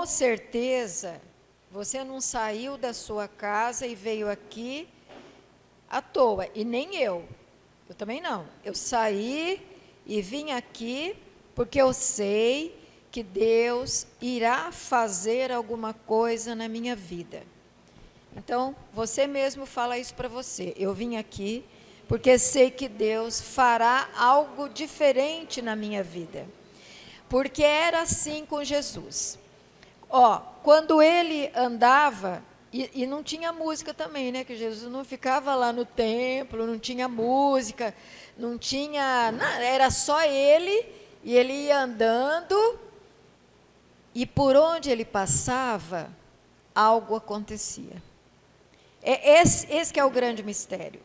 certeza, você não saiu da sua casa e veio aqui à toa, e nem eu também não. Eu saí e vim aqui porque eu sei que Deus irá fazer alguma coisa na minha vida. Então, você mesmo fala isso para você. Eu vim aqui porque sei que Deus fará algo diferente na minha vida. Porque era assim com Jesus. Quando ele andava, e não tinha música também, né? Que Jesus não ficava lá no templo, não tinha música, não tinha nada, era só ele, e ele ia andando, e por onde ele passava, algo acontecia. Esse que é o grande mistério.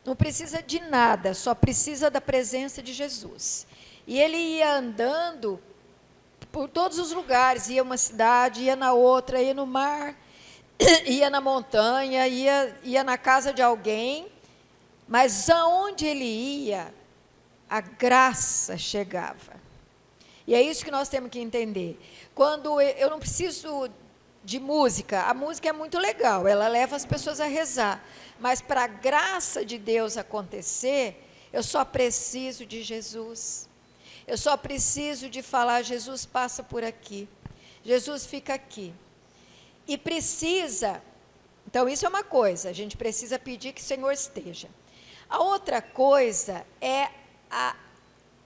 Não precisa de nada, só precisa da presença de Jesus. E ele ia andando por todos os lugares, ia uma cidade, ia na outra, ia no mar, ia na montanha, ia na casa de alguém, mas aonde ele ia, a graça chegava. E é isso que nós temos que entender. Quando eu não preciso de música, a música é muito legal, ela leva as pessoas a rezar, mas para a graça de Deus acontecer, eu só preciso de Jesus. Eu só preciso de falar, Jesus passa por aqui, Jesus fica aqui. E precisa, então isso é uma coisa, a gente precisa pedir que o Senhor esteja. A outra coisa é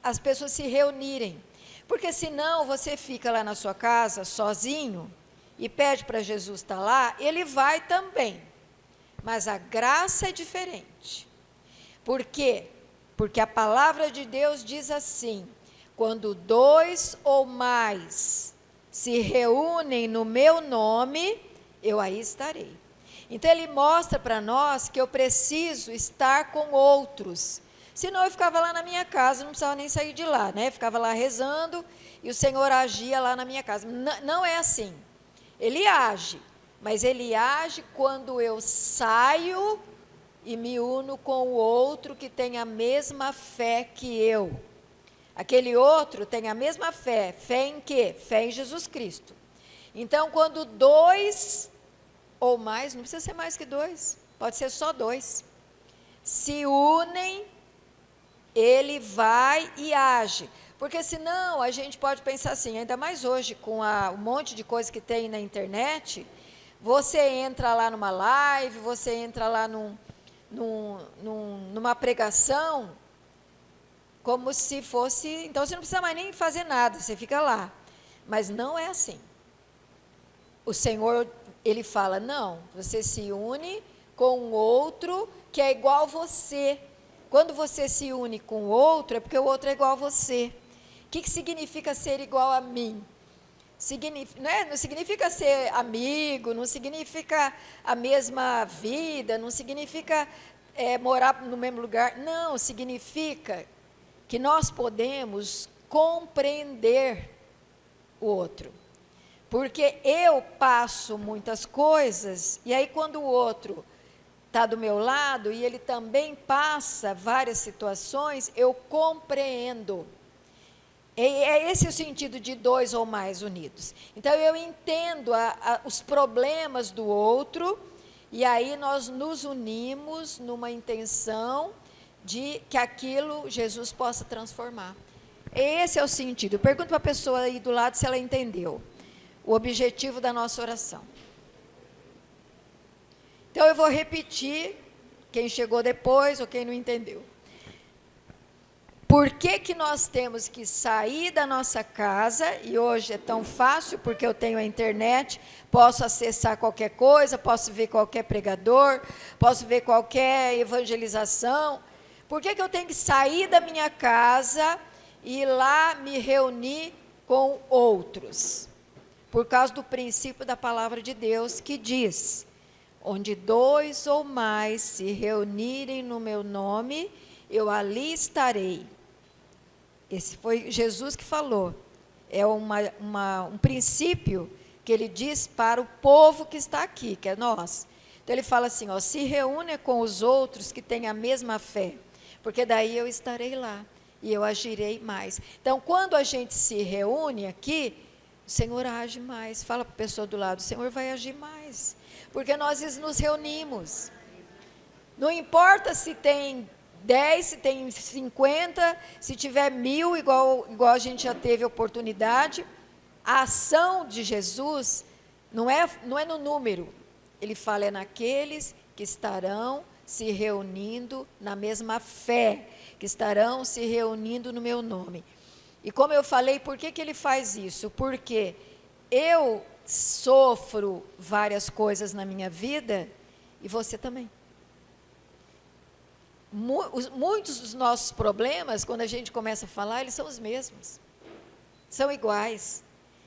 as pessoas se reunirem, porque senão você fica lá na sua casa sozinho e pede para Jesus estar lá, ele vai também, mas a graça é diferente. Por quê? Porque a palavra de Deus diz assim: quando 2 ou mais se reúnem no meu nome, eu aí estarei. Então ele mostra para nós que eu preciso estar com outros. Senão eu ficava lá na minha casa, não precisava nem sair de lá, né? Ficava lá rezando e o Senhor agia lá na minha casa. Não é assim. Ele age, mas ele age quando eu saio e me uno com o outro que tem a mesma fé que eu. Aquele outro tem a mesma fé. Fé em quê? Fé em Jesus Cristo. Então, quando 2 ou mais, não precisa ser mais que 2, pode ser só 2, se unem, ele vai e age. Porque senão a gente pode pensar assim, ainda mais hoje com um monte de coisa que tem na internet, você entra lá numa live, você entra lá numa pregação, como se fosse, então você não precisa mais nem fazer nada, você fica lá. Mas não é assim. O Senhor, ele fala, não, você se une com um outro que é igual a você. Quando você se une com o outro, é porque o outro é igual a você. O que significa ser igual a mim? Não significa ser amigo, não significa a mesma vida, não significa morar no mesmo lugar. Não, significa que nós podemos compreender o outro. Porque eu passo muitas coisas, e aí quando o outro está do meu lado, e ele também passa várias situações, eu compreendo. É esse o sentido de 2 ou mais unidos. Então, eu entendo os problemas do outro, e aí nós nos unimos numa intenção de que aquilo Jesus possa transformar. Esse é o sentido. Eu pergunto para a pessoa aí do lado se ela entendeu o objetivo da nossa oração. Então, eu vou repetir, quem chegou depois ou quem não entendeu. Por que nós temos que sair da nossa casa, e hoje é tão fácil, porque eu tenho a internet, posso acessar qualquer coisa, posso ver qualquer pregador, posso ver qualquer evangelização. Por que eu tenho que sair da minha casa e ir lá me reunir com outros? Por causa do princípio da palavra de Deus, que diz, onde 2 ou mais se reunirem no meu nome, eu ali estarei. Esse foi Jesus que falou. É um princípio que ele diz para o povo que está aqui, que é nós. Então ele fala assim, se reúne com os outros que têm a mesma fé, porque daí eu estarei lá e eu agirei mais. Então, quando a gente se reúne aqui, Senhor age mais. Fala para a pessoa do lado, o Senhor vai agir mais. Porque nós nos reunimos. Não importa se tem 10, se tem 50, se tiver 1000, igual a gente já teve oportunidade. A ação de Jesus não é no número. Ele fala, é naqueles que estarão se reunindo na mesma fé, que estarão se reunindo no meu nome. E como eu falei, por que ele faz isso? Porque eu sofro várias coisas na minha vida e você também. Muitos dos nossos problemas, quando a gente começa a falar, eles são os mesmos. São iguais.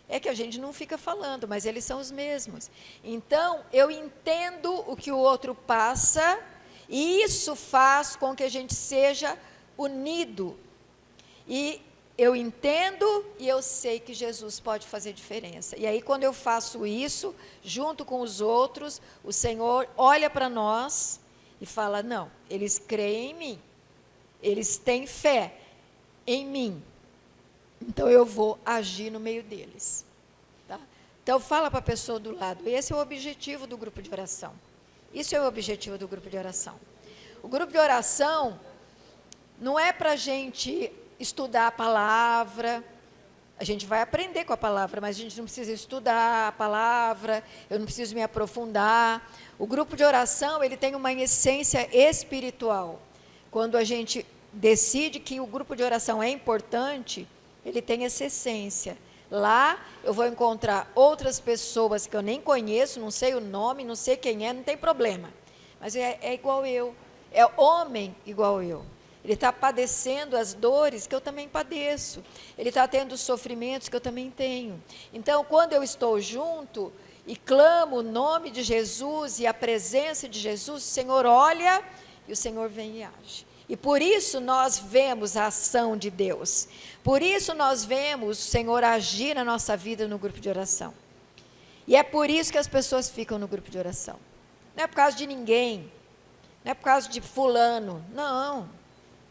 É que a gente não fica falando, mas eles são os mesmos. Então, eu entendo o que o outro passa, e isso faz com que a gente seja unido. E eu entendo e eu sei que Jesus pode fazer diferença. E aí, quando eu faço isso, junto com os outros, o Senhor olha para nós e fala, não, eles creem em mim, eles têm fé em mim, então eu vou agir no meio deles. Tá? Então fala para a pessoa do lado, esse é o objetivo do grupo de oração. Isso é o objetivo do grupo de oração. O grupo de oração não é para a gente estudar a palavra, a gente vai aprender com a palavra, mas a gente não precisa estudar a palavra, eu não preciso me aprofundar. O grupo de oração, ele tem uma essência espiritual. Quando a gente decide que o grupo de oração é importante, ele tem essa essência. Lá eu vou encontrar outras pessoas que eu nem conheço, não sei o nome, não sei quem é, não tem problema. Mas é igual eu, é homem igual eu. Ele está padecendo as dores que eu também padeço. Ele está tendo os sofrimentos que eu também tenho. Então, quando eu estou junto e clamo o nome de Jesus e a presença de Jesus, o Senhor olha e o Senhor vem e age. E por isso nós vemos a ação de Deus. Por isso nós vemos o Senhor agir na nossa vida no grupo de oração. E é por isso que as pessoas ficam no grupo de oração. Não é por causa de ninguém. Não é por causa de fulano. Não.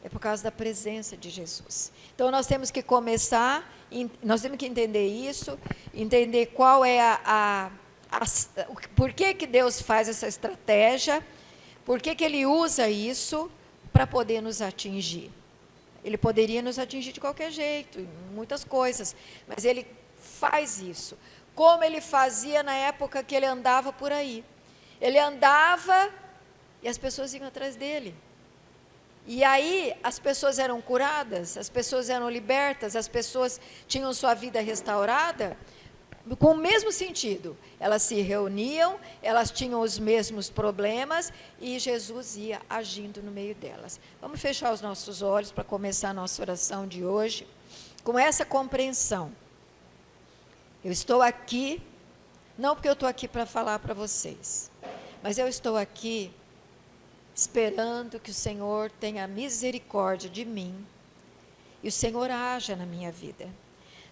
É por causa da presença de Jesus. Então, nós temos que começar, nós temos que entender isso, entender qual é por que Deus faz essa estratégia, por que Ele usa isso para poder nos atingir. Ele poderia nos atingir de qualquer jeito, em muitas coisas, mas Ele faz isso. Como Ele fazia na época que Ele andava por aí. Ele andava e as pessoas iam atrás dele. E aí as pessoas eram curadas, as pessoas eram libertas, as pessoas tinham sua vida restaurada, com o mesmo sentido. Elas se reuniam, elas tinham os mesmos problemas e Jesus ia agindo no meio delas. Vamos fechar os nossos olhos para começar a nossa oração de hoje, com essa compreensão. Eu estou aqui, não porque eu estou aqui para falar para vocês, mas eu estou aqui esperando que o Senhor tenha misericórdia de mim e o Senhor haja na minha vida,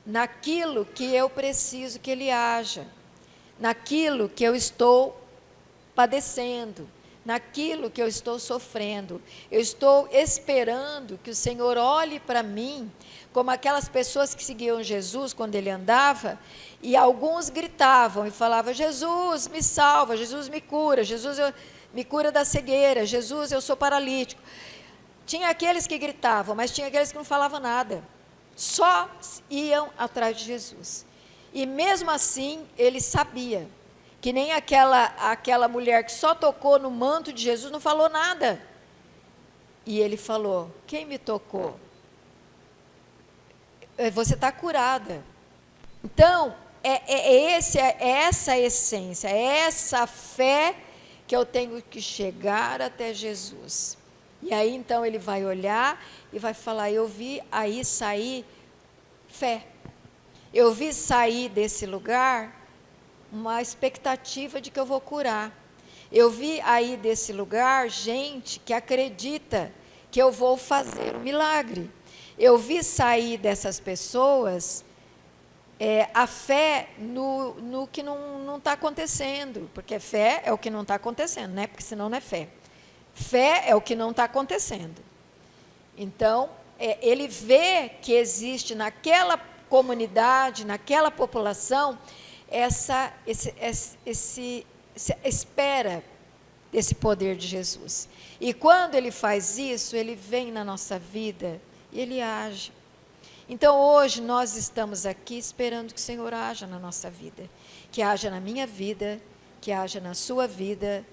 naquilo que eu preciso que Ele haja, naquilo que eu estou padecendo, naquilo que eu estou sofrendo. Eu estou esperando que o Senhor olhe para mim como aquelas pessoas que seguiam Jesus quando Ele andava, e alguns gritavam e falavam, Jesus me salva, Jesus me cura, Jesus me cura da cegueira, Jesus, eu sou paralítico. Tinha aqueles que gritavam, mas tinha aqueles que não falavam nada. Só iam atrás de Jesus. E mesmo assim, ele sabia que nem aquela mulher que só tocou no manto de Jesus não falou nada. E ele falou, quem me tocou? Você está curada. Então, é essa essência, é essa fé que eu tenho que chegar até Jesus. E aí então ele vai olhar e vai falar, eu vi aí sair fé. Eu vi sair desse lugar uma expectativa de que eu vou curar. Eu vi aí desse lugar gente que acredita que eu vou fazer um milagre. Eu vi sair dessas pessoas a fé no que não está acontecendo, porque fé é o que não está acontecendo, né? Porque senão não é fé. Fé é o que não está acontecendo. Então, ele vê que existe naquela comunidade, naquela população, essa espera desse poder de Jesus. E quando ele faz isso, ele vem na nossa vida e ele age. Então hoje nós estamos aqui esperando que o Senhor haja na nossa vida, que haja na minha vida, que haja na sua vida,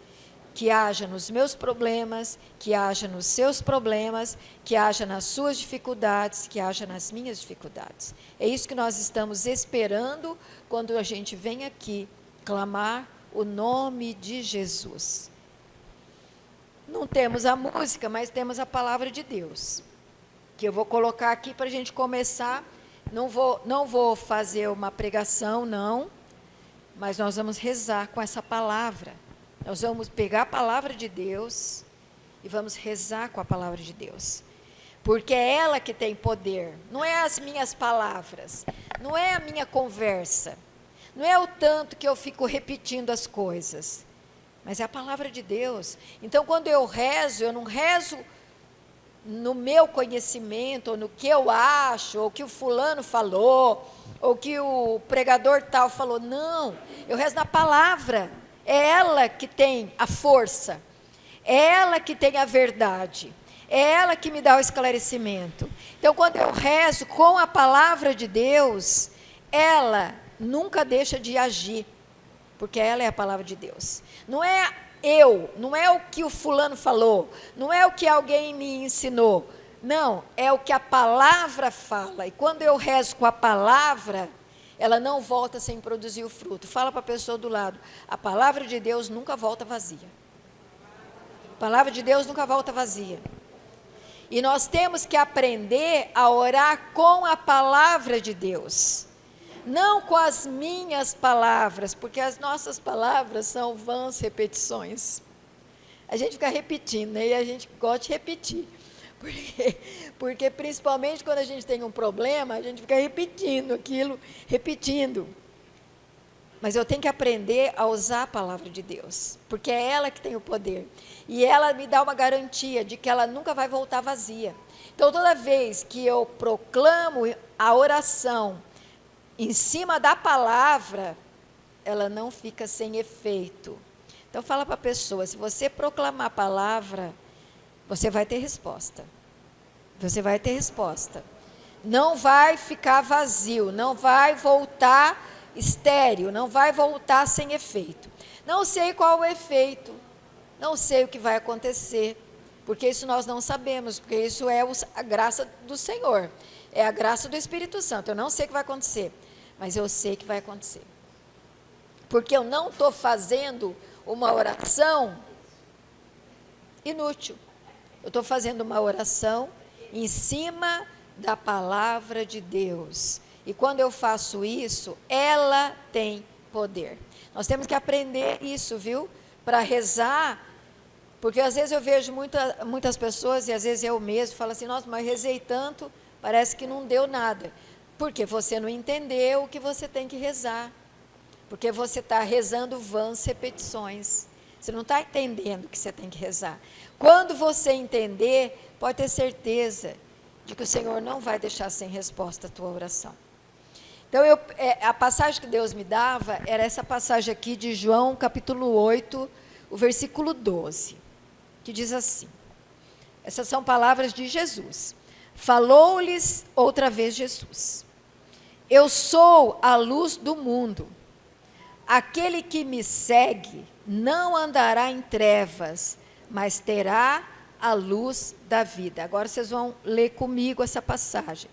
que haja nos meus problemas, que haja nos seus problemas, que haja nas suas dificuldades, que haja nas minhas dificuldades. É isso que nós estamos esperando quando a gente vem aqui clamar o nome de Jesus. Não temos a música, mas temos a palavra de Deus, que eu vou colocar aqui para a gente começar. Não vou fazer uma pregação, não, mas nós vamos rezar com essa palavra. Nós vamos pegar a palavra de Deus e vamos rezar com a palavra de Deus. Porque é ela que tem poder, não é as minhas palavras, não é a minha conversa, não é o tanto que eu fico repetindo as coisas, mas é a palavra de Deus. Então, quando eu rezo, eu não rezo no meu conhecimento, ou no que eu acho, ou que o fulano falou, ou que o pregador tal falou. Não, eu rezo na palavra. É ela que tem a força, é ela que tem a verdade, é ela que me dá o esclarecimento. Então, quando eu rezo com a palavra de Deus, ela nunca deixa de agir, porque ela é a palavra de Deus. Não é eu, não é o que o fulano falou, não é o que alguém me ensinou, não, é o que a palavra fala. E quando eu rezo com a palavra, ela não volta sem produzir o fruto. Fala para a pessoa do lado, a palavra de Deus nunca volta vazia. A palavra de Deus nunca volta vazia. E nós temos que aprender a orar com a palavra de Deus, não com as minhas palavras, porque as nossas palavras são vãs repetições. A gente fica repetindo, né? E a gente gosta de repetir. Porque principalmente quando a gente tem um problema, a gente fica repetindo aquilo, repetindo. Mas eu tenho que aprender a usar a palavra de Deus, porque é ela que tem o poder. E ela me dá uma garantia de que ela nunca vai voltar vazia. Então, toda vez que eu proclamo a oração em cima da palavra, ela não fica sem efeito. Então, fala para a pessoa, se você proclamar a palavra, você vai ter resposta. Você vai ter resposta. Não vai ficar vazio, não vai voltar estéril, não vai voltar sem efeito. Não sei qual o efeito, não sei o que vai acontecer, porque isso nós não sabemos, porque isso é a graça do Senhor, é a graça do Espírito Santo. Eu não sei o que vai acontecer, mas eu sei que vai acontecer. Porque eu não estou fazendo uma oração inútil. Eu estou fazendo uma oração em cima da palavra de Deus. E quando eu faço isso, ela tem poder. Nós temos que aprender isso, viu? Para rezar, porque às vezes eu vejo muitas pessoas, e às vezes eu mesmo, falo assim, nossa, mas rezei tanto, parece que não deu nada. Porque você não entendeu o que você tem que rezar. Porque você está rezando vãs repetições. Você não está entendendo o que você tem que rezar. Quando você entender, pode ter certeza de que o Senhor não vai deixar sem resposta a tua oração. Então, a passagem que Deus me dava era essa passagem aqui de João, capítulo 8, o versículo 12, que diz assim, essas são palavras de Jesus. Falou-lhes outra vez Jesus, eu sou a luz do mundo. Aquele que me segue não andará em trevas, mas terá a luz da vida. Agora vocês vão ler comigo essa passagem.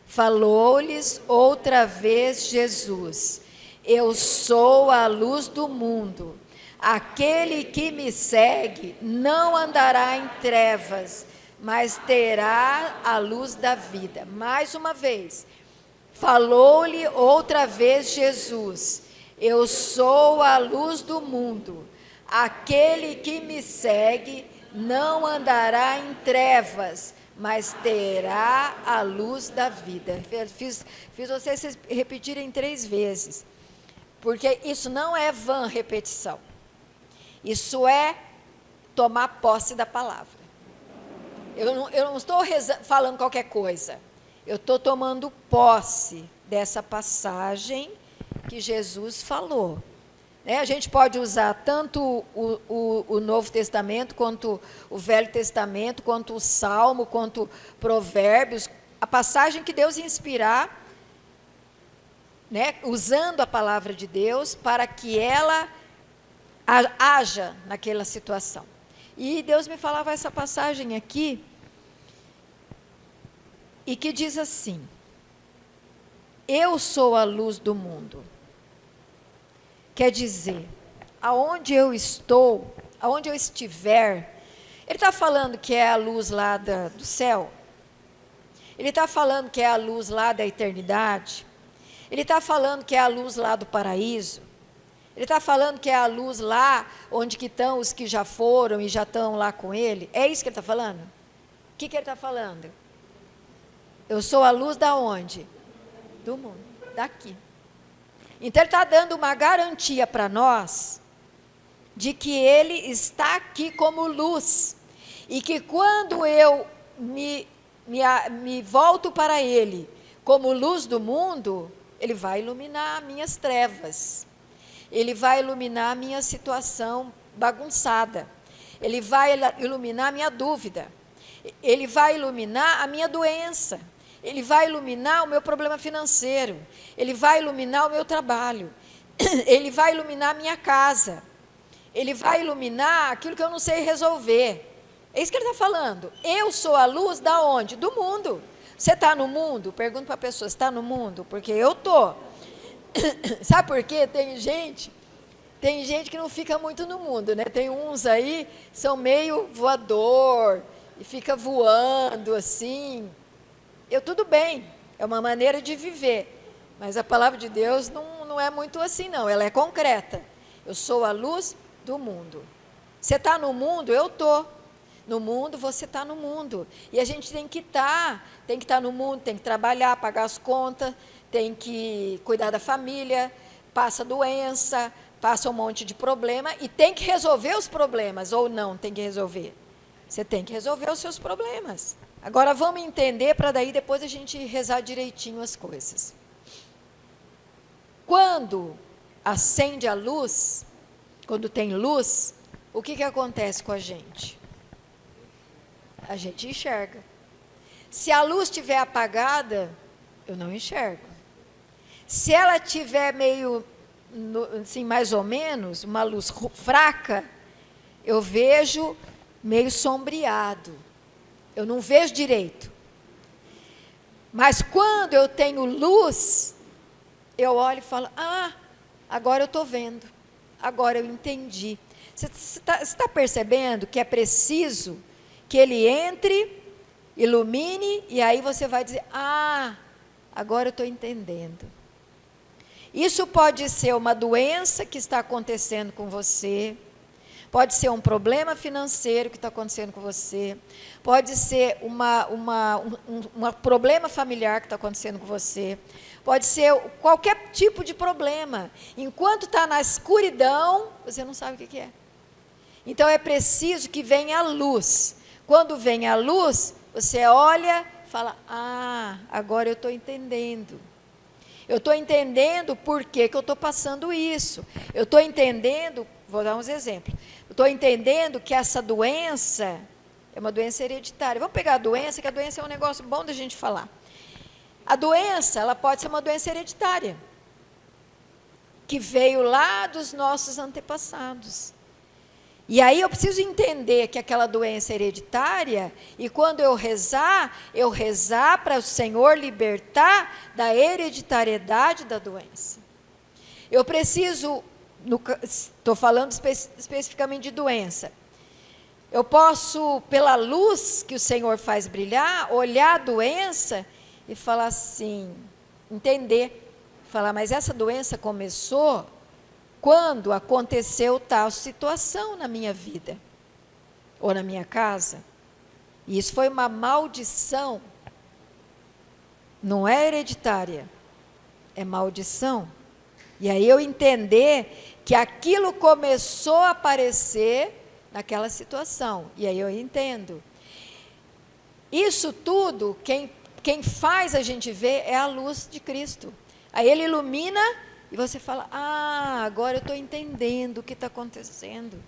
Falou-lhes outra vez Jesus, eu sou a luz do mundo. Aquele que me segue não andará em trevas, mas terá a luz da vida. Mais uma vez, falou-lhe outra vez Jesus, eu sou a luz do mundo. Aquele que me segue não andará em trevas, mas terá a luz da vida. Fiz vocês repetirem 3 vezes, porque isso não é vã repetição. Isso é tomar posse da palavra. Eu não estou falando qualquer coisa. Eu estou tomando posse dessa passagem que Jesus falou. A gente pode usar tanto o Novo Testamento, quanto o Velho Testamento, quanto o Salmo, quanto Provérbios, a passagem que Deus inspirar, usando a palavra de Deus para que ela haja naquela situação. E Deus me falava essa passagem aqui, e que diz assim: eu sou a luz do mundo. Quer dizer, aonde eu estou, aonde eu estiver, ele está falando que é a luz lá do céu? Ele está falando que é a luz lá da eternidade? Ele está falando que é a luz lá do paraíso? Ele está falando que é a luz lá onde que estão os que já foram e já estão lá com ele? É isso que ele está falando? O que ele está falando? Eu sou a luz da onde? Do mundo, daqui. Então ele está dando uma garantia para nós de que ele está aqui como luz. E que quando eu me volto para ele como luz do mundo, ele vai iluminar minhas trevas. Ele vai iluminar a minha situação bagunçada. Ele vai iluminar a minha dúvida. Ele vai iluminar a minha doença. Ele vai iluminar o meu problema financeiro. Ele vai iluminar o meu trabalho. Ele vai iluminar a minha casa. Ele vai iluminar aquilo que eu não sei resolver. É isso que ele está falando. Eu sou a luz da onde? Do mundo. Você está no mundo? Pergunto para a pessoa, está no mundo? Porque eu estou. Sabe por quê? Tem gente que não fica muito no mundo, né? Tem uns aí, são meio voador, e fica voando assim. Tudo bem, é uma maneira de viver, mas a palavra de Deus não é muito assim, não, ela é concreta. Eu sou a luz do mundo. Você está no mundo? Eu estou. No mundo, você está no mundo. E a gente tem que estar no mundo, tem que trabalhar, pagar as contas, tem que cuidar da família, passa doença, passa um monte de problema, e tem que resolver os problemas, ou não tem que resolver? Você tem que resolver os seus problemas. Agora vamos entender, para daí depois a gente rezar direitinho as coisas. Quando acende a luz, quando tem luz, o que acontece com a gente? A gente enxerga. Se a luz estiver apagada, eu não enxergo. Se ela estiver meio, assim, mais ou menos, uma luz fraca, eu vejo meio sombreado. Eu não vejo direito. Mas quando eu tenho luz, eu olho e falo, agora eu estou vendo. Agora eu entendi. Você está percebendo que é preciso que ele entre, ilumine, e aí você vai dizer, agora eu estou entendendo. Isso pode ser uma doença que está acontecendo com você, pode ser um problema financeiro que está acontecendo com você, pode ser um problema familiar que está acontecendo com você, pode ser qualquer tipo de problema. Enquanto está na escuridão, você não sabe o que é. Então é preciso que venha a luz. Quando vem a luz, você olha e fala, agora eu estou entendendo. Eu estou entendendo por que eu estou passando isso. Eu estou entendendo, vou dar uns exemplos. Eu estou entendendo que essa doença é uma doença hereditária. Vamos pegar a doença, que a doença é um negócio bom da gente falar. A doença, ela pode ser uma doença hereditária, que veio lá dos nossos antepassados. E aí eu preciso entender que aquela doença é hereditária, e quando eu rezar para o Senhor libertar da hereditariedade da doença. Eu preciso, estou falando especificamente de doença, eu posso, pela luz que o Senhor faz brilhar, olhar a doença e falar assim, entender, falar, mas essa doença começou quando aconteceu tal situação na minha vida, ou na minha casa, e isso foi uma maldição, não é hereditária, é maldição. E aí eu entender que aquilo começou a aparecer naquela situação, e aí eu entendo. Isso tudo, quem faz a gente ver é a luz de Cristo. Aí ele ilumina e você fala, agora eu estou entendendo o que está acontecendo.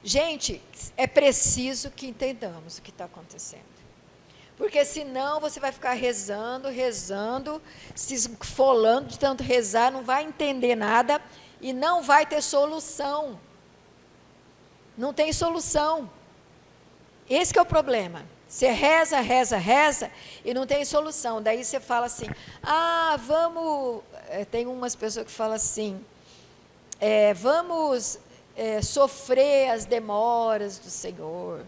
Gente, é preciso que entendamos o que está acontecendo. Porque senão você vai ficar rezando, se esfolando de tanto rezar, não vai entender nada e não vai ter solução. Não tem solução. Esse que é o problema. Você reza e não tem solução. Daí você fala assim, vamos... Tem umas pessoas que falam assim, vamos sofrer as demoras do Senhor.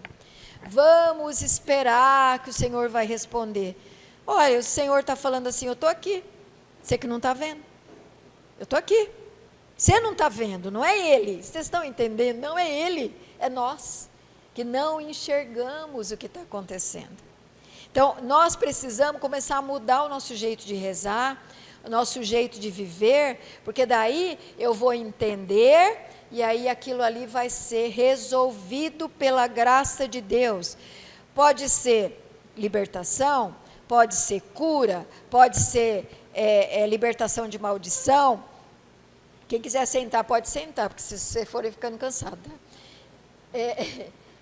Vamos esperar que o Senhor vai responder. Olha, o Senhor está falando assim, eu estou aqui. Você que não está vendo. Eu estou aqui. Você não está vendo, não é Ele. Vocês estão entendendo? Não é Ele, é nós que não enxergamos o que está acontecendo. Então, nós precisamos começar a mudar o nosso jeito de rezar, o nosso jeito de viver, porque daí eu vou entender e aí aquilo ali vai ser resolvido pela graça de Deus. Pode ser libertação, pode ser cura, pode ser libertação de maldição. Quem quiser sentar, pode sentar, porque se você for ficando cansado.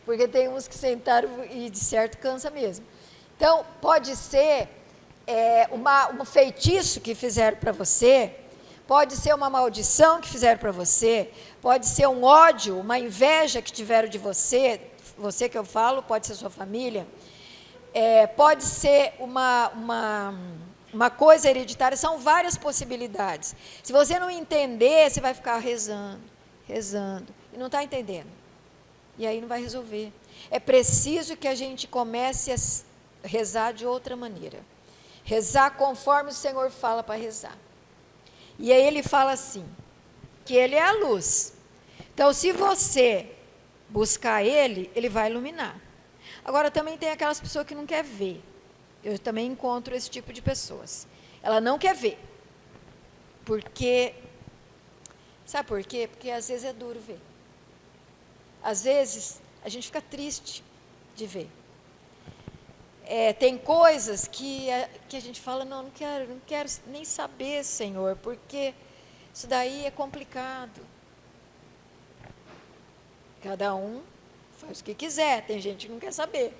Porque tem uns que sentaram e de certo cansa mesmo. Então, pode ser um feitiço que fizeram para você, pode ser uma maldição que fizeram para você, pode ser um ódio, uma inveja que tiveram de você que eu falo, pode ser sua família, pode ser uma coisa hereditária, são várias possibilidades. Se você não entender, você vai ficar rezando, e não está entendendo. E aí não vai resolver. É preciso que a gente comece a rezar de outra maneira. Rezar conforme o Senhor fala para rezar. E aí ele fala assim, que Ele é a luz. Então, se você buscar Ele, Ele vai iluminar. Agora, também tem aquelas pessoas que não querem ver. Eu também encontro esse tipo de pessoas. Ela não quer ver. Porque, sabe por quê? Porque às vezes é duro ver. Às vezes, a gente fica triste de ver. Tem coisas que a gente fala, não quero nem saber, Senhor, porque isso daí é complicado. Cada um faz o que quiser, tem gente que não quer saber.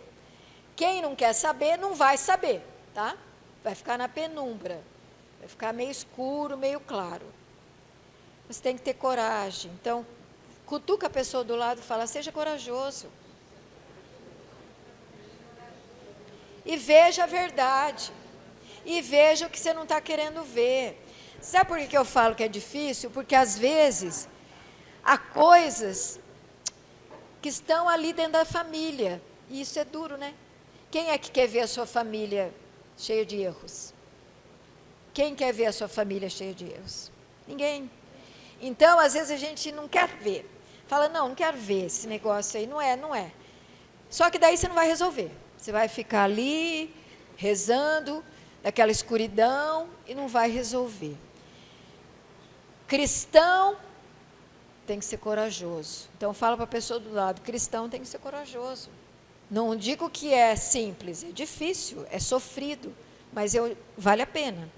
Quem não quer saber, não vai saber, tá? Vai ficar na penumbra, vai ficar meio escuro, meio claro. Você tem que ter coragem. Então, cutuca a pessoa do lado e fala, seja corajoso. E veja a verdade. E veja o que você não está querendo ver. Sabe por que eu falo que é difícil? Porque às vezes há coisas que estão ali dentro da família. E isso é duro, né? Quem é que quer ver a sua família cheia de erros? Quem quer ver a sua família cheia de erros? Ninguém. Então, às vezes a gente não quer ver. Fala, não quero ver esse negócio aí. Não é. Só que daí você não vai resolver. Você vai ficar ali, rezando, naquela escuridão, e não vai resolver. Cristão tem que ser corajoso. Então, fala para a pessoa do lado, cristão tem que ser corajoso. Não digo que é simples, é difícil, é sofrido, mas vale a pena.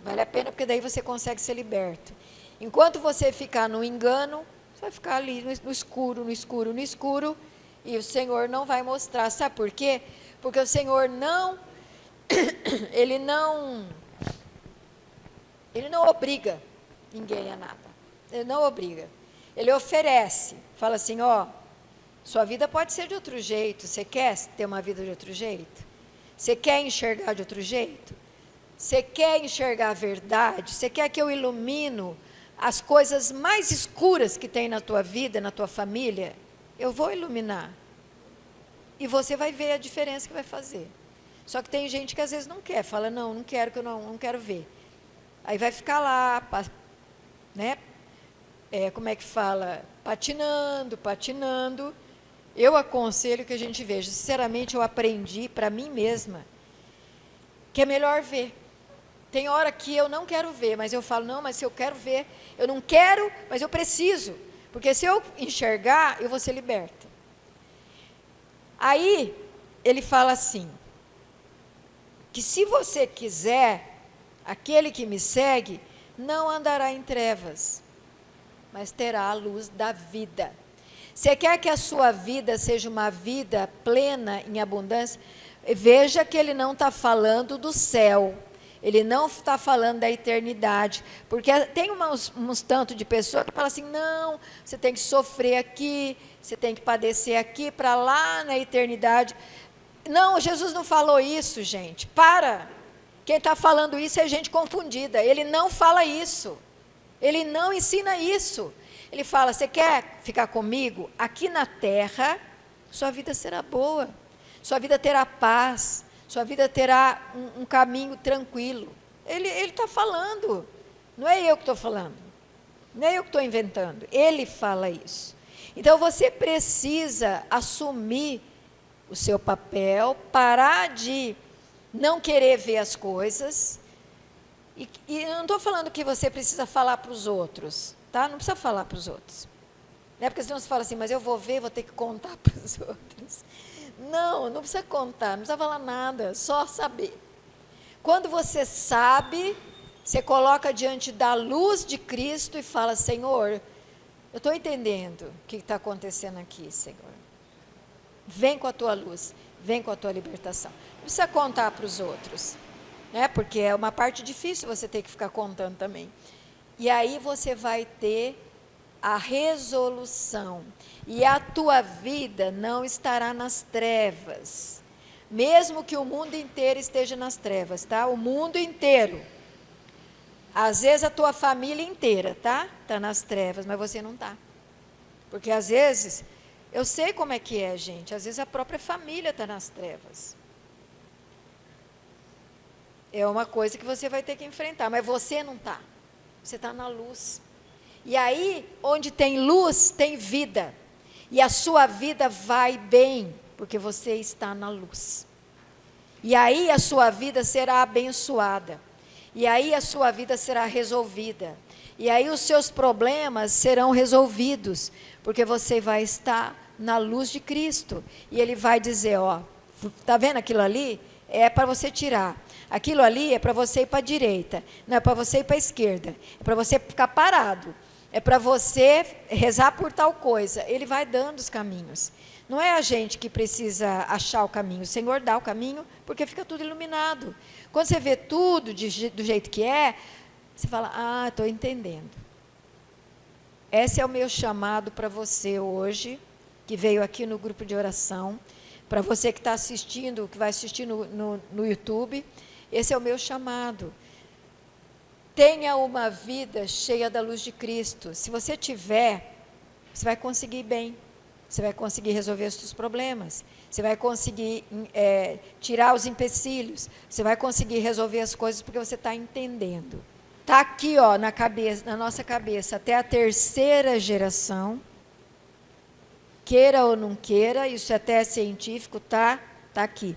Vale a pena porque daí você consegue ser liberto. Enquanto você ficar no engano, você vai ficar ali no escuro, e o Senhor não vai mostrar. Sabe por quê? Porque o Senhor Ele não obriga ninguém a nada. Ele não obriga. Ele oferece. Fala assim, sua vida pode ser de outro jeito. Você quer ter uma vida de outro jeito? Você quer enxergar de outro jeito? Você quer enxergar a verdade? Você quer que eu ilumino as coisas mais escuras que tem na tua vida, na tua família? Eu vou iluminar. E você vai ver a diferença que vai fazer. Só que tem gente que às vezes não quer. Fala, não quero, que eu não quero ver. Aí vai ficar lá, né? Como é que fala? Patinando. Eu aconselho que a gente veja. Sinceramente, eu aprendi para mim mesma que é melhor ver. Tem hora que eu não quero ver, mas eu falo, não, mas se eu quero ver, eu não quero, mas eu preciso. Porque se eu enxergar, eu vou ser liberta. Aí, ele fala assim, que se você quiser, aquele que me segue não andará em trevas, mas terá a luz da vida. Você quer que a sua vida seja uma vida plena, em abundância? Veja que ele não está falando do céu, ele não está falando da eternidade, porque tem uns tanto de pessoas que falam assim, não, você tem que sofrer aqui, você tem que padecer aqui, para lá na eternidade. Não, Jesus não falou isso, gente, para. Quem está falando isso é gente confundida, ele não fala isso, ele não ensina isso. Ele fala, você quer ficar comigo? Aqui na terra, sua vida será boa, sua vida terá paz, sua vida terá um caminho tranquilo. Ele está falando, não é eu que estou falando, não é eu que estou inventando, ele fala isso. Então você precisa assumir o seu papel, parar de não querer ver as coisas, e eu não estou falando que você precisa falar para os outros, tá? Não precisa falar para os outros, não é porque senão você fala assim, mas eu vou ver, vou ter que contar para os outros. Não, não precisa contar, não precisa falar nada, só saber. Quando você sabe, você coloca diante da luz de Cristo e fala, Senhor, eu estou entendendo o que está acontecendo aqui, Senhor. Vem com a tua luz, vem com a tua libertação. Não precisa contar para os outros, né? Porque é uma parte difícil você ter que ficar contando também. E aí você vai ter a resolução. E a tua vida não estará nas trevas. Mesmo que o mundo inteiro esteja nas trevas, tá? O mundo inteiro. Às vezes a tua família inteira, tá? Está nas trevas, mas você não está. Porque às vezes, eu sei como é que é, gente. Às vezes a própria família está nas trevas. É uma coisa que você vai ter que enfrentar, mas você não está. Você está na luz. E aí, onde tem luz, tem vida. E a sua vida vai bem, porque você está na luz. E aí a sua vida será abençoada. E aí a sua vida será resolvida. E aí os seus problemas serão resolvidos, porque você vai estar na luz de Cristo. E Ele vai dizer, ó, tá vendo aquilo ali? É para você tirar. Aquilo ali é para você ir para a direita. Não é para você ir para a esquerda. É para você ficar parado. É para você rezar por tal coisa. Ele vai dando os caminhos. Não é a gente que precisa achar o caminho. O Senhor dá o caminho, porque fica tudo iluminado. Quando você vê tudo do jeito que é, você fala, ah, estou entendendo. Esse é o meu chamado para você hoje, que veio aqui no grupo de oração. Para você que está assistindo, que vai assistir no YouTube, esse é o meu chamado. Tenha uma vida cheia da luz de Cristo. Se você tiver, você vai conseguir bem. Você vai conseguir resolver os seus problemas. Você vai conseguir tirar os empecilhos. Você vai conseguir resolver as coisas porque você está entendendo. Está aqui, ó, na nossa cabeça, até a terceira geração. Queira ou não queira, isso até é científico, tá aqui.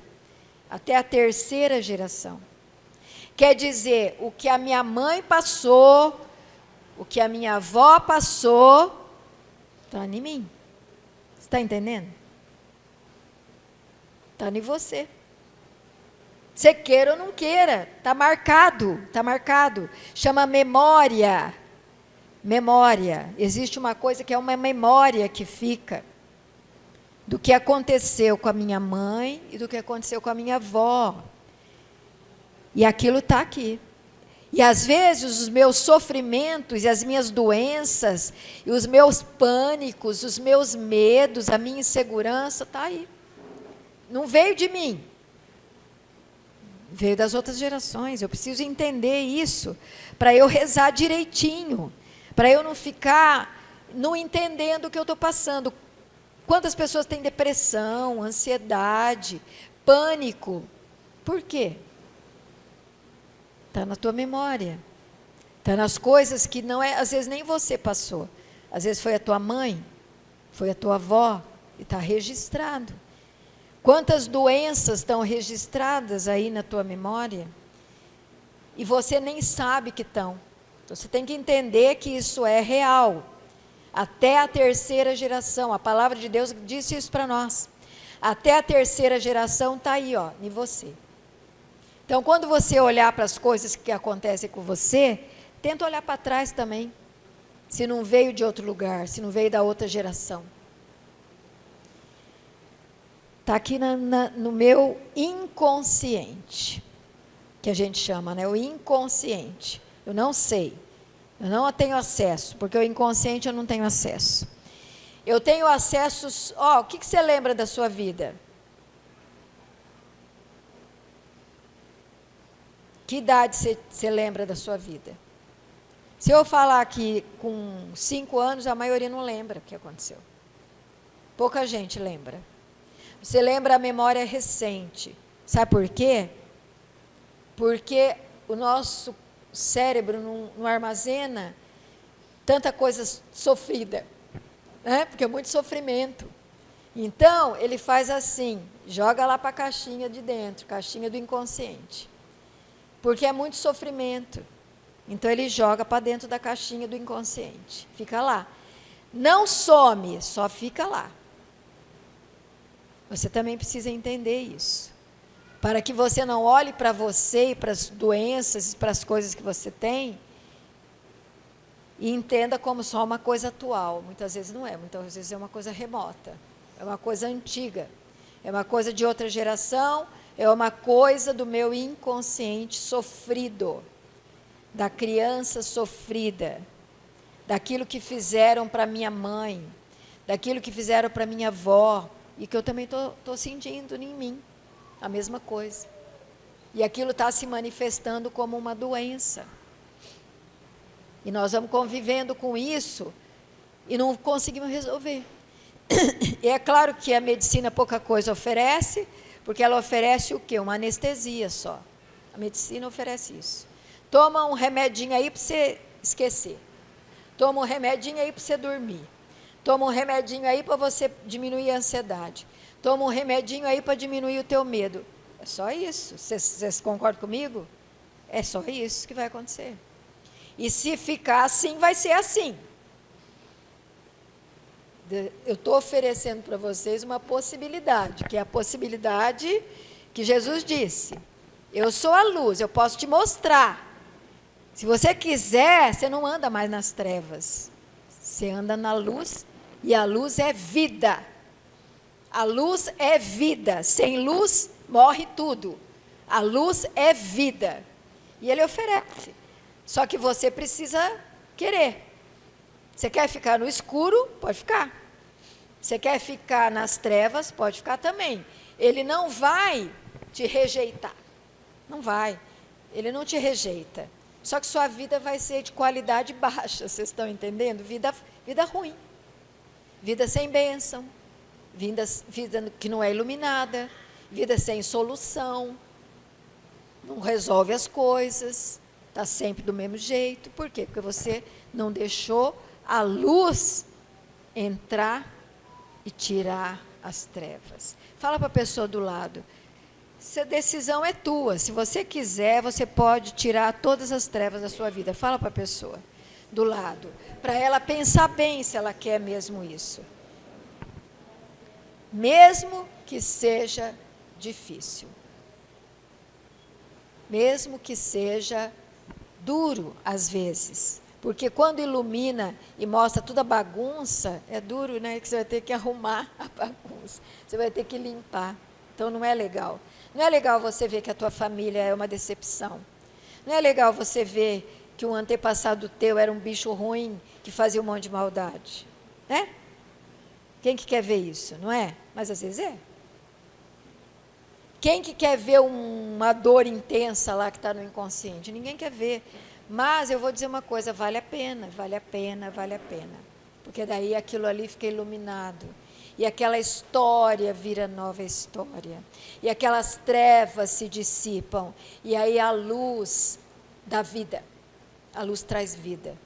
Até a terceira geração. Quer dizer, o que a minha mãe passou, o que a minha avó passou, está em mim. Você está entendendo? Está em você. Você queira ou não queira, está marcado, está marcado. Chama memória. Memória. Existe uma coisa que é uma memória que fica do que aconteceu com a minha mãe e do que aconteceu com a minha avó. E aquilo está aqui. E às vezes os meus sofrimentos e as minhas doenças, e os meus pânicos, os meus medos, a minha insegurança, está aí. Não veio de mim. Veio das outras gerações. Eu preciso entender isso, para eu rezar direitinho, para eu não ficar não entendendo o que eu estou passando. Quantas pessoas têm depressão, ansiedade, pânico? Por quê? Está na tua memória. Está nas coisas que não é, às vezes nem você passou. Às vezes foi a tua mãe, foi a tua avó, e está registrado. Quantas doenças estão registradas aí na tua memória? E você nem sabe que estão. Então, você tem que entender que isso é real. Até a terceira geração. A palavra de Deus disse isso para nós. Até a terceira geração está aí, ó, em você. Então, quando você olhar para as coisas que acontecem com você, tenta olhar para trás também. Se não veio de outro lugar, se não veio da outra geração. Está aqui no meu inconsciente, que a gente chama, né? O inconsciente. Eu não sei. Eu não tenho acesso, porque o inconsciente eu não tenho acesso. Eu tenho acessos... o que você lembra da sua vida? Que idade você lembra da sua vida? Se eu falar aqui com 5 anos, a maioria não lembra o que aconteceu. Pouca gente lembra. Você lembra a memória recente. Sabe por quê? Porque o nosso cérebro não armazena tanta coisa sofrida, né? Porque é muito sofrimento. Então, ele faz assim, joga lá para a caixinha de dentro, caixinha do inconsciente. Porque é muito sofrimento. Então, ele joga para dentro da caixinha do inconsciente. Fica lá. Não some, só fica lá. Você também precisa entender isso. Para que você não olhe para você e para as doenças, para as coisas que você tem, e entenda como só uma coisa atual. Muitas vezes não é, muitas vezes é uma coisa remota, é uma coisa antiga, é uma coisa de outra geração, é uma coisa do meu inconsciente sofrido, da criança sofrida, daquilo que fizeram para minha mãe, daquilo que fizeram para minha avó, e que eu também estou sentindo em mim, a mesma coisa. E aquilo está se manifestando como uma doença. E nós vamos convivendo com isso e não conseguimos resolver. E é claro que a medicina pouca coisa oferece, porque ela oferece o quê? Uma anestesia só. A medicina oferece isso. Toma um remedinho aí para você esquecer. Toma um remedinho aí para você dormir. Toma um remedinho aí para você diminuir a ansiedade. Toma um remedinho aí para diminuir o teu medo. É só isso. Vocês concordam comigo? É só isso que vai acontecer. E se ficar assim, vai ser assim. Eu estou oferecendo para vocês uma possibilidade, que é a possibilidade que Jesus disse. Eu sou a luz, eu posso te mostrar. Se você quiser, você não anda mais nas trevas. Você anda na luz, e a luz é vida. A luz é vida. Sem luz, morre tudo. A luz é vida. E ele oferece. Só que você precisa querer. Você quer ficar no escuro? Pode ficar. Você quer ficar nas trevas? Pode ficar também. Ele não vai te rejeitar. Não vai. Ele não te rejeita. Só que sua vida vai ser de qualidade baixa. Vocês estão entendendo? Vida ruim. Vida sem bênção. Vida que não é iluminada. Vida sem solução. Não resolve as coisas. Está sempre do mesmo jeito. Por quê? Porque você não deixou a luz entrar e tirar as trevas. Fala para a pessoa do lado. Essa decisão é tua. Se você quiser, você pode tirar todas as trevas da sua vida. Fala para a pessoa do lado. Para ela pensar bem se ela quer mesmo isso. Mesmo que seja difícil. Mesmo que seja duro, às vezes. Porque quando ilumina e mostra toda a bagunça, é duro, né? Que você vai ter que arrumar a bagunça. Você vai ter que limpar. Então, não é legal. Não é legal você ver que a tua família é uma decepção. Não é legal você ver que um antepassado teu era um bicho ruim que fazia um monte de maldade. Né? Quem que quer ver isso? Não é? Mas às vezes é. Quem que quer ver uma dor intensa lá que está no inconsciente? Ninguém quer ver. Mas eu vou dizer uma coisa, vale a pena, vale a pena, vale a pena. Porque daí aquilo ali fica iluminado. E aquela história vira nova história. E aquelas trevas se dissipam. E aí a luz dá vida. A luz traz vida.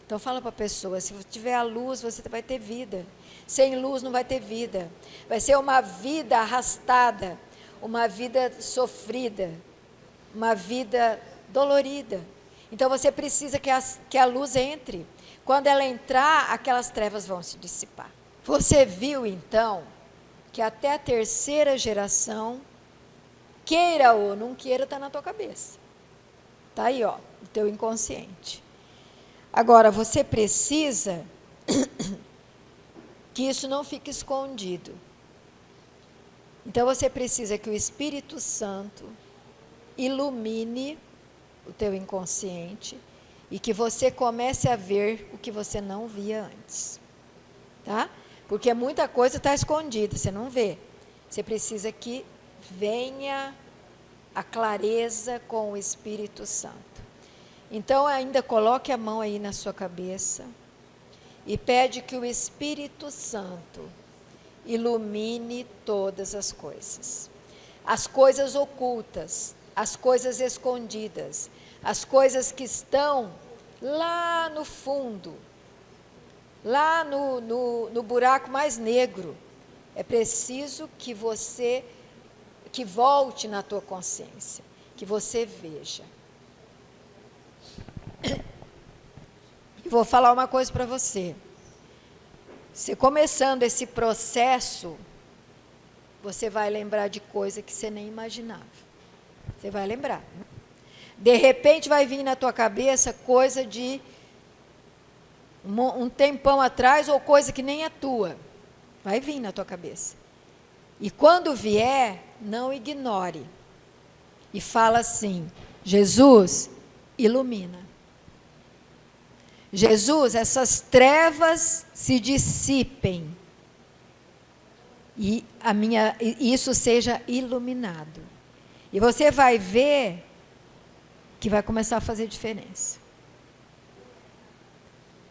Então fala para a pessoa, se tiver a luz, você vai ter vida. Sem luz não vai ter vida. Vai ser uma vida arrastada, uma vida sofrida, uma vida dolorida. Então você precisa que a luz entre. Quando ela entrar, aquelas trevas vão se dissipar. Você viu então que até a terceira geração Queira ou não queira, está na tua cabeça. Está aí, ó, o teu inconsciente. Agora, você precisa que isso não fique escondido. Então, você precisa que o Espírito Santo ilumine o teu inconsciente e que você comece a ver o que você não via antes. Tá? Porque muita coisa está escondida, você não vê. Você precisa que venha a clareza com o Espírito Santo. Então, ainda coloque a mão aí na sua cabeça e pede que o Espírito Santo ilumine todas as coisas ocultas, as coisas escondidas, as coisas que estão lá no fundo, lá no buraco mais negro. É preciso que você, que volte na tua consciência, que você veja. E vou falar uma coisa para você. Você começando esse processo, você vai lembrar de coisa que você nem imaginava. Você vai lembrar. De repente vai vir na tua cabeça coisa de um tempão atrás ou coisa que nem é tua. Vai vir na tua cabeça. E quando vier, não ignore. E fala assim: Jesus, ilumina. Jesus, essas trevas se dissipem. E isso seja iluminado. E você vai ver que vai começar a fazer diferença.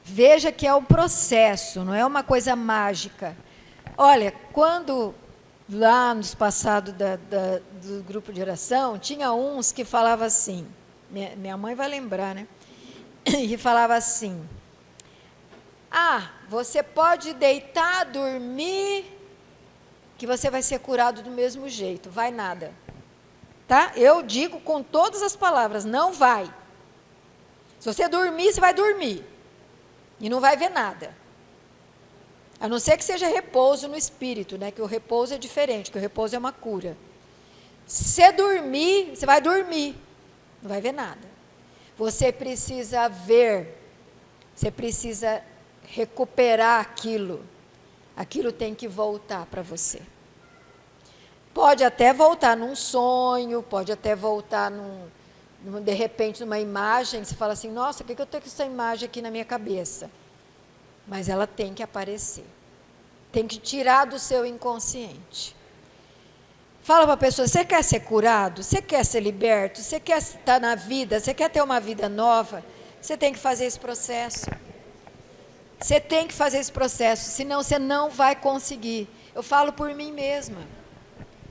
Veja que é um processo, não é uma coisa mágica. Olha, quando lá nos passados do grupo de oração, tinha uns que falavam assim, minha mãe vai lembrar, né? E falava assim: você pode deitar, dormir, que você vai ser curado do mesmo jeito, vai nada. Tá? Eu digo com todas as palavras, não vai. Se você dormir, você vai dormir. E não vai ver nada. A não ser que seja repouso no espírito, né? Que o repouso é diferente, que o repouso é uma cura. Se dormir, você vai dormir. Não vai ver nada. Você precisa ver. Você precisa recuperar aquilo. Aquilo tem que voltar para você. Pode até voltar num sonho, pode até voltar de repente numa imagem, você fala assim: nossa, por que eu tenho essa imagem aqui na minha cabeça? Mas ela tem que aparecer. Tem que tirar do seu inconsciente. Fala para a pessoa: você quer ser curado? Você quer ser liberto? Você quer estar na vida? Você quer ter uma vida nova? Você tem que fazer esse processo. Você tem que fazer esse processo, senão você não vai conseguir. Eu falo por mim mesma.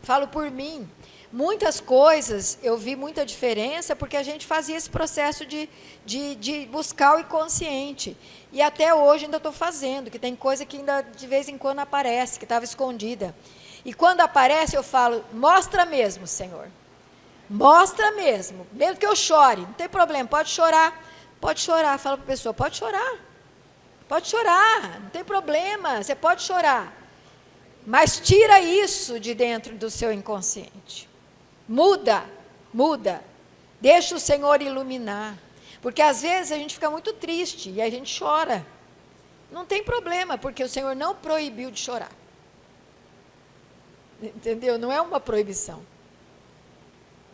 Falo por mim. Muitas coisas, eu vi muita diferença porque a gente fazia esse processo de buscar o inconsciente. E até hoje ainda estou fazendo, que tem coisa que ainda de vez em quando aparece, que estava escondida. E quando aparece eu falo: mostra mesmo, Senhor. Mostra mesmo. Mesmo que eu chore, não tem problema, pode chorar. Pode chorar, fala para a pessoa: pode chorar. Pode chorar, não tem problema, você pode chorar. Mas tira isso de dentro do seu inconsciente. Muda. Deixa o Senhor iluminar. Porque às vezes a gente fica muito triste e a gente chora. Não tem problema, porque o Senhor não proibiu de chorar. Entendeu? Não é uma proibição.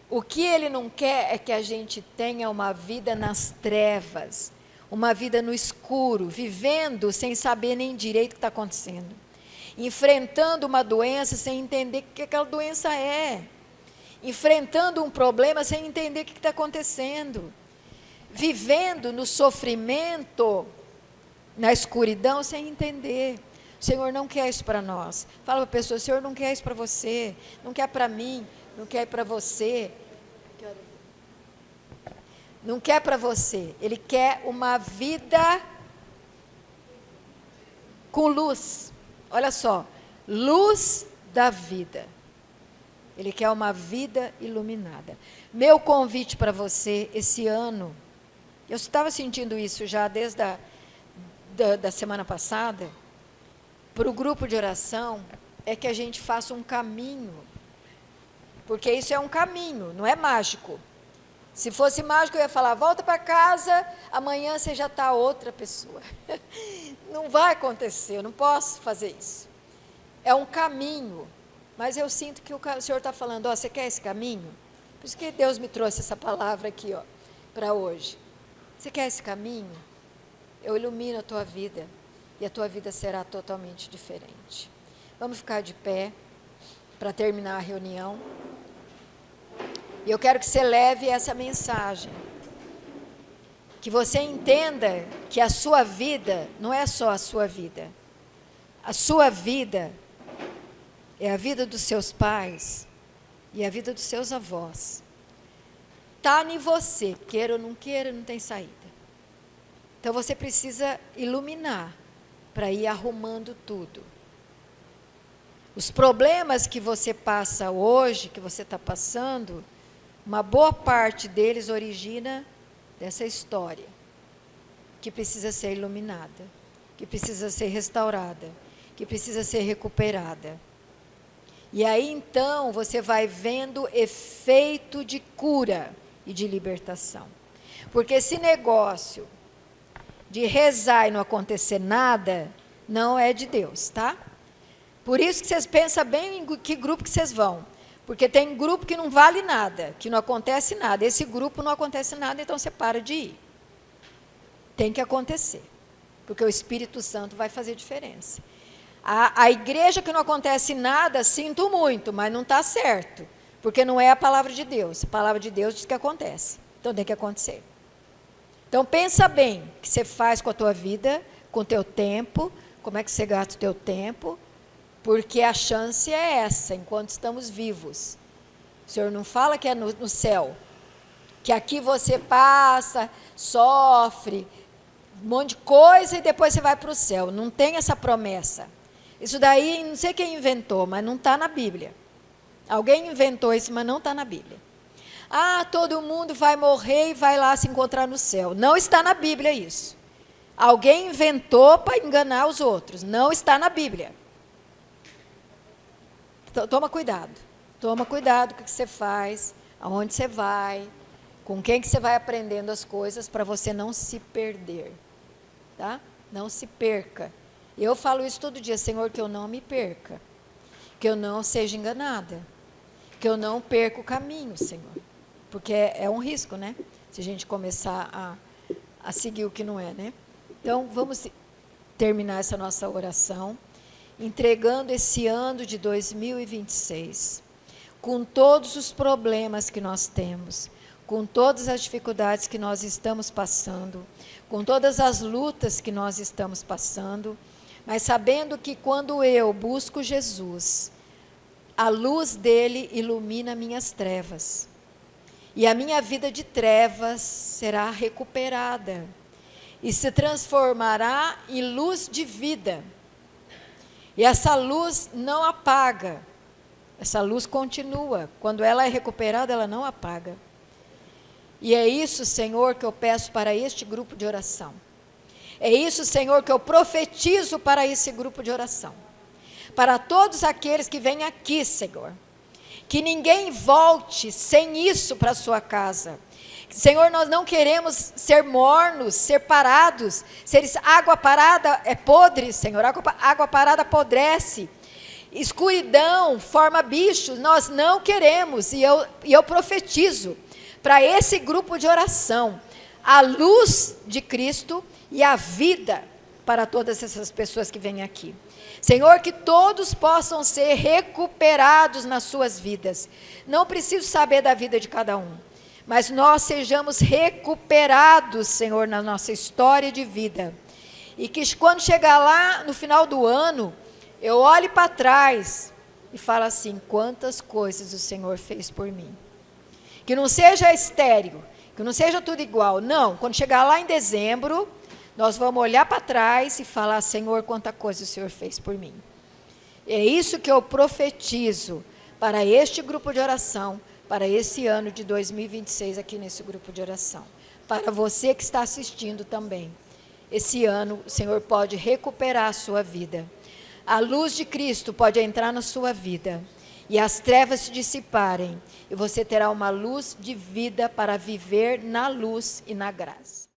O que Ele não quer é que a gente tenha uma vida nas trevas, uma vida no escuro, vivendo sem saber nem direito o que está acontecendo. Enfrentando uma doença sem entender o que aquela doença é. Enfrentando um problema sem entender o que está acontecendo. Vivendo no sofrimento, na escuridão, sem entender. O Senhor não quer isso para nós. Fala para a pessoa: o Senhor não quer isso para você, não quer para mim, não quer para você. Não quer para você. Ele quer uma vida com luz. Olha só, luz da vida. Ele quer uma vida iluminada. Meu convite para você esse ano, eu estava sentindo isso já desde da semana passada, para o grupo de oração, é que a gente faça um caminho porque isso é um caminho, não é mágico. Se fosse mágico, eu ia falar, volta para casa, amanhã você já está outra pessoa. Não vai acontecer, eu não posso fazer isso. É um caminho, mas eu sinto que o Senhor está falando, ó, você quer esse caminho? Por isso que Deus me trouxe essa palavra aqui, ó, para hoje. Você quer esse caminho? Eu ilumino a tua vida, e a tua vida será totalmente diferente. Vamos ficar de pé, para terminar a reunião. E eu quero que você leve essa mensagem. Que você entenda que a sua vida não é só a sua vida. A sua vida é a vida dos seus pais e a vida dos seus avós. Está em você, queira ou não queira, não tem saída. Então você precisa iluminar para ir arrumando tudo. Os problemas que você passa hoje, que você está passando, uma boa parte deles origina dessa história, que precisa ser iluminada, que precisa ser restaurada, que precisa ser recuperada. E aí então você vai vendo efeito de cura e de libertação. Porque esse negócio de rezar e não acontecer nada, não é de Deus, tá? Por isso que vocês pensam bem em que grupo que vocês vão. Porque tem grupo que não vale nada, que não acontece nada. Esse grupo não acontece nada, então você para de ir. Tem que acontecer, porque o Espírito Santo vai fazer diferença. A igreja que não acontece nada, sinto muito, mas não está certo, porque não é a palavra de Deus. A palavra de Deus diz que acontece, então tem que acontecer. Então pensa bem o que você faz com a tua vida, com o teu tempo, como é que você gasta o teu tempo, porque a chance é essa, enquanto estamos vivos. O Senhor não fala que é no céu, que aqui você passa, sofre, um monte de coisa e depois você vai para o céu. Não tem essa promessa. Isso daí, não sei quem inventou, mas não está na Bíblia. Alguém inventou isso, mas não está na Bíblia. Ah, todo mundo vai morrer e vai lá se encontrar no céu. Não está na Bíblia isso. Alguém inventou para enganar os outros. Não está na Bíblia. Então, toma cuidado com o que você faz, aonde você vai, com quem que você vai aprendendo as coisas para você não se perder, tá? Não se perca. Eu falo isso todo dia, Senhor, que eu não me perca, que eu não seja enganada, que eu não perca o caminho, Senhor, porque é um risco, né? Se a gente começar a seguir o que não é, né? Então, vamos terminar essa nossa oração, entregando esse ano de 2026, com todos os problemas que nós temos, com todas as dificuldades que nós estamos passando, com todas as lutas que nós estamos passando, mas sabendo que quando eu busco Jesus, a luz dele ilumina minhas trevas, e a minha vida de trevas será recuperada, e se transformará em luz de vida. E essa luz não apaga, essa luz continua. Quando ela é recuperada, ela não apaga. E é isso, Senhor, que eu peço para este grupo de oração. É isso, Senhor, que eu profetizo para esse grupo de oração. Para todos aqueles que vêm aqui, Senhor. Que ninguém volte sem isso para a sua casa. Senhor, nós não queremos ser mornos, ser parados. Água parada é podre, Senhor. Água parada apodrece. Escuridão forma bichos. Nós não queremos. E eu profetizo para esse grupo de oração a luz de Cristo e a vida para todas essas pessoas que vêm aqui. Senhor, que todos possam ser recuperados nas suas vidas. Não preciso saber da vida de cada um, mas nós sejamos recuperados, Senhor, na nossa história de vida. E que quando chegar lá no final do ano, eu olhe para trás e fale assim, quantas coisas o Senhor fez por mim. Que não seja estéril, que não seja tudo igual. Não, quando chegar lá em dezembro, nós vamos olhar para trás e falar, Senhor, quanta coisa o Senhor fez por mim. É isso que eu profetizo para este grupo de oração, para esse ano de 2026 aqui nesse grupo de oração. Para você que está assistindo também. Esse ano o Senhor pode recuperar a sua vida. A luz de Cristo pode entrar na sua vida. e as trevas se dissiparem, e você terá uma luz de vida para viver na luz e na graça.